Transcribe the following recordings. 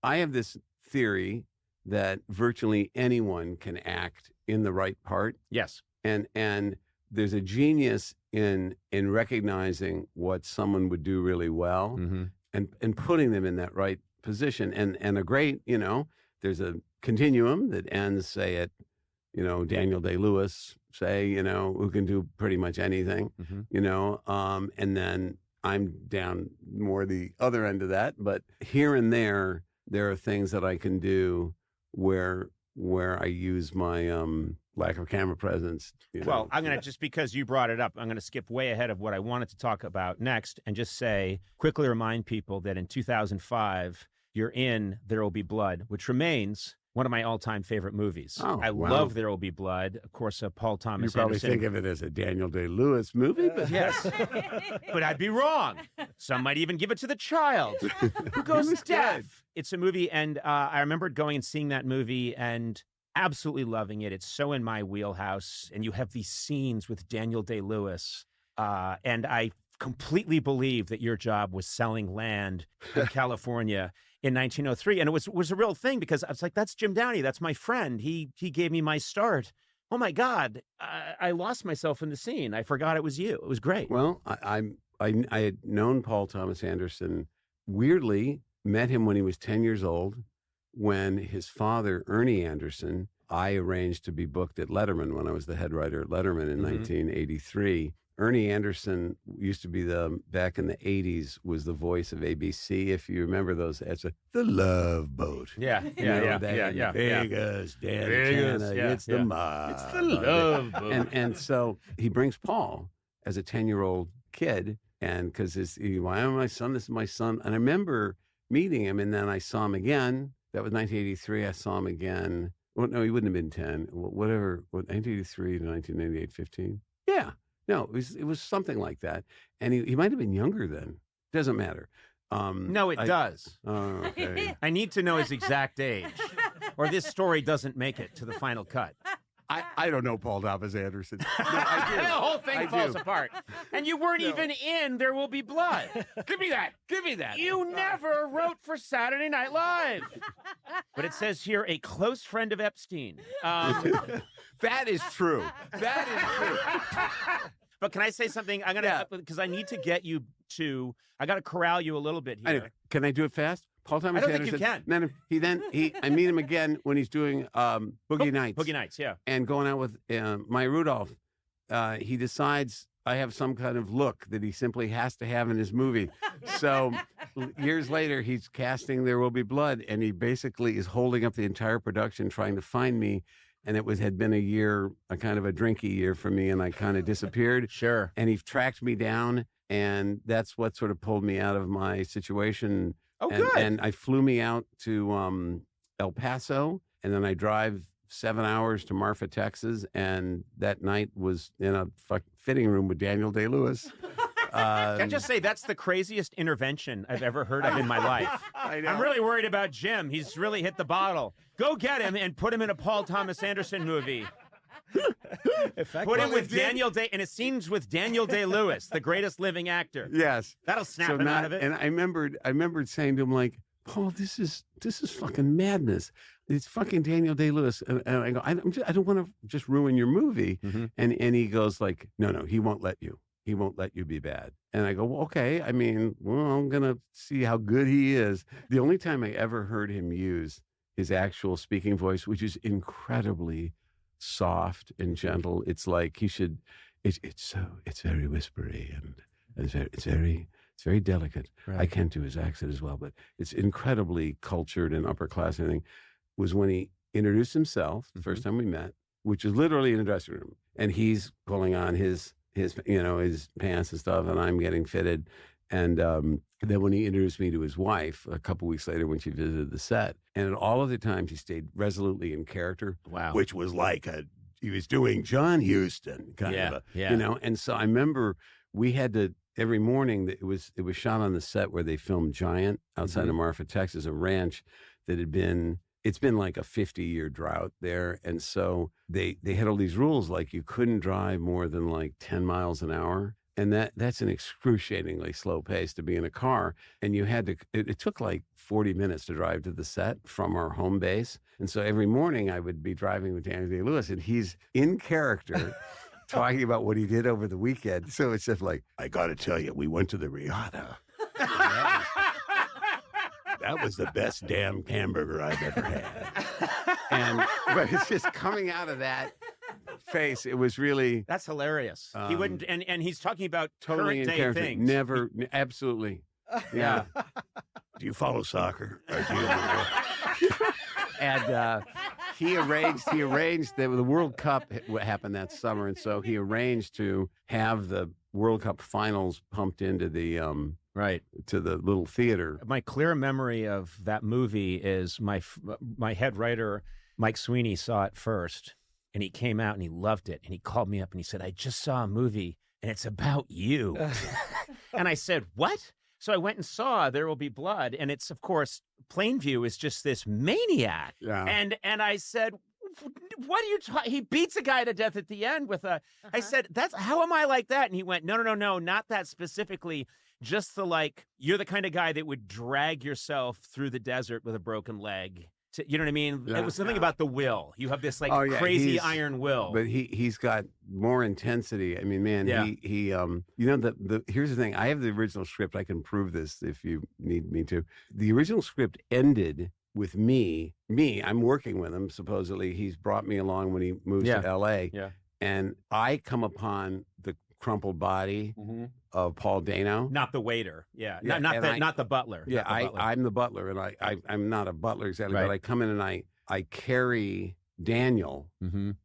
I have this theory that virtually anyone can act in the right part. Yes. And there's a genius in recognizing what someone would do really well and putting them in that right position. And a great, there's a continuum that ends, say, at, Daniel Day-Lewis, say, who can do pretty much anything, and then I'm down more the other end of that. But here and there are things that I can do where I use my lack of camera presence. Well, I'm going to, just because you brought it up, I'm going to skip way ahead of what I wanted to talk about next and just quickly remind people that in 2005, you're in There Will Be Blood, which remains one of my all-time favorite movies. Oh, I love There Will Be Blood. Of course, Paul Thomas You probably Anderson. think of it as a Daniel Day-Lewis movie, but yes. But I'd be wrong. Some might even give it to the child who goes deaf. It's a movie, and I remember going and seeing that movie and absolutely loving it. It's so in my wheelhouse, and you have these scenes with Daniel Day-Lewis, and I completely believe that your job was selling land in California in 1903. And it was a real thing, because I was like, that's Jim Downey. That's my friend. He gave me my start. Oh my God. I lost myself in the scene. I forgot it was you. It was great. Well, I had known Paul Thomas Anderson, weirdly, met him when he was 10 years old, when his father, Ernie Anderson, I arranged to be booked at Letterman when I was the head writer at Letterman in 1983. Ernie Anderson used to be back in the 80s, was the voice of ABC. If you remember those ads, the Love Boat. Yeah. Vegas, it's the mob. It's the Love Boat. And so he brings Paul as a 10-year-old kid, and because why am I son? This is my son. And I remember meeting him, and then I saw him again. That was 1983. I saw him again. Well, no, he wouldn't have been 10. Whatever, 1983 to 1998, 15. Yeah. No, it was something like that. And he might have been younger then. Doesn't matter. No, it does. Oh, okay. I need to know his exact age, or this story doesn't make it to the final cut. I don't know Paul Thomas Anderson. No, I do. The whole thing falls apart. And you weren't even in There Will Be Blood. Give me that. Give me that. You never wrote for Saturday Night Live. But it says here, a close friend of Epstein. That is true. That is true. But can I say something? I'm gonna, because I need to get you to. I got to corral you a little bit here. Can I do it fast? Paul Thomas Anderson. I don't think you can. I meet him again when he's doing Boogie Nights. Boogie Nights, yeah. And going out with Maya Rudolph. He decides I have some kind of look that he simply has to have in his movie. So years later, he's casting There Will Be Blood, and he basically is holding up the entire production trying to find me. And had been a year, a kind of a drinky year for me, and I kind of disappeared. Sure. And he tracked me down, and that's what sort of pulled me out of my situation. Oh, good. And I flew me out to El Paso, and then I drive 7 hours to Marfa, Texas, and that night was in a fitting room with Daniel Day-Lewis. Can I just say, that's the craziest intervention I've ever heard of in my life. I know. I'm really worried about Jim. He's really hit the bottle. Go get him and put him in a Paul Thomas Anderson movie. Put him with Daniel Day, and it scenes with Daniel Day-Lewis, the greatest living actor. Yes. That'll snap him out of it. And I remembered saying to him, like, Paul, this is fucking madness. It's fucking Daniel Day-Lewis. And I go, I don't want to just ruin your movie. Mm-hmm. And he goes like, no, he won't let you. He won't let you be bad. And I go, well, okay. I mean, I'm going to see how good he is. The only time I ever heard him use his actual speaking voice, which is incredibly soft and gentle. It's like it's very whispery and it's very delicate. Right. I can't do his accent as well, but it's incredibly cultured and upper class and everything. Was when he introduced himself the first time we met, which is literally in the dressing room. And he's pulling on his pants and stuff, and I'm getting fitted. And then when he introduced me to his wife a couple weeks later when she visited the set, and at all of the times he stayed resolutely in character. Wow. Which was like he was doing John Huston kind of And so I remember we had to, every morning that it was shot on the set where they filmed Giant outside of Marfa, Texas, a ranch that it's been like a 50-year drought there. And so they had all these rules, like you couldn't drive more than like 10 miles an hour. And that's an excruciatingly slow pace to be in a car. And you had to, it took like 40 minutes to drive to the set from our home base. And so every morning I would be driving with Daniel Day-Lewis, and he's in character talking about what he did over the weekend. So it's just like, I got to tell you, we went to the Riata. That was the best damn hamburger I've ever had. But it's just coming out of that face. It was really, That's hilarious. He wouldn't, and he's talking about totally current in day character. things. Never, absolutely. Yeah. Do you follow soccer? Or do you... And he arranged the World Cup happened that summer, and so he arranged to have the World Cup finals pumped into the Right. to the little theater. My clear memory of that movie is my head writer, Mike Sweeney, saw it first, and he came out and he loved it, and he called me up and he said, I just saw a movie and it's about you. And I said, what? So I went and saw There Will Be Blood, and it's, of course, Plainview is just this maniac. Yeah. And I said, what are you talking? He beats a guy to death at the end with a, I said, how am I like that? And he went, no, not that specifically. Just the, like, you're the kind of guy that would drag yourself through the desert with a broken leg. You know what I mean? Yeah, it was something about the will. You have this, like, Oh, yeah, crazy iron will. But he's got more intensity. I mean, man, Yeah. he you know, here's the thing. I have the original script. I can prove this if you need me to. The original script ended with me. I'm working with him, supposedly. He's brought me along when he moves to L.A. Yeah. And I come upon the crumpled body of Paul Dano. Not the waiter. Yeah. Yeah, Not the butler. Yeah, Not the butler. I'm the butler, and I'm not a butler exactly, Right. but I come in and I carry Daniel,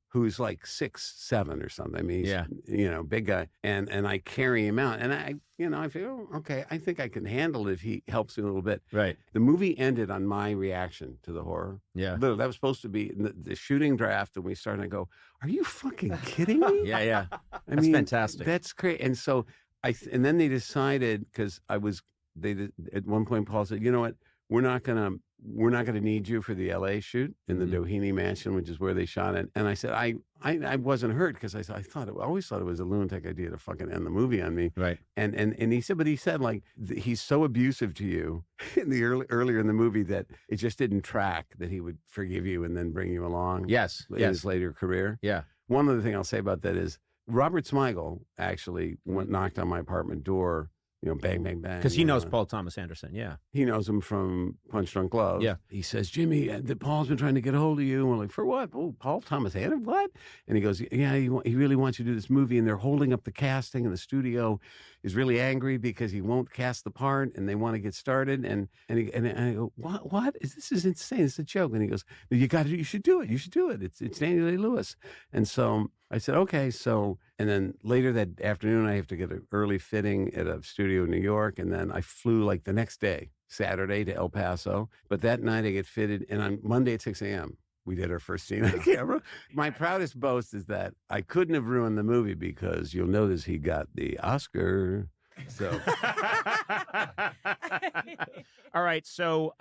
who's like 6'7" or something. I mean, he's big guy, and I carry him out, and I feel, okay, I think I can handle it if he helps me a little bit. Right. The movie ended on my reaction to the horror. Yeah. Literally, that was supposed to be the shooting draft, and we started to go, are you fucking kidding me? Yeah. I That's mean, fantastic. That's great. And so and then they decided, because at one point Paul said, you know what, we're not gonna need you for the LA shoot in the Doheny Mansion, which is where they shot it. And I said, I wasn't hurt, because I always thought it was a lunatic idea to fucking end the movie on me. Right. And he said, like, he's so abusive to you in the earlier in the movie that it just didn't track that he would forgive you and then bring you along. Yes. In his later career. Yeah. One other thing I'll say about that is Robert Smigel actually knocked on my apartment door, bang, bang, bang. Because he knows Paul Thomas Anderson. Yeah. He knows him from Punch Drunk Love. Yeah. He says, Jimmy, Paul's been trying to get a hold of you. And we're like, for what? Oh, Paul Thomas Anderson? What? And he goes, yeah, he really wants you to do this movie, and they're holding up the casting, and the studio is really angry because he won't cast the part, and they want to get started. And I go, what? This is insane. It's a joke. And he goes, you should do it. You should do it. It's Daniel Day-Lewis. And so I said, okay. So, and then later that afternoon, I have to get an early fitting at a studio in New York. And then I flew like the next day, Saturday, to El Paso. But that night I get fitted. And on Monday at 6 a.m., we did our first scene on camera. My proudest boast is that I couldn't have ruined the movie, because you'll notice he got the Oscar. So. All right. So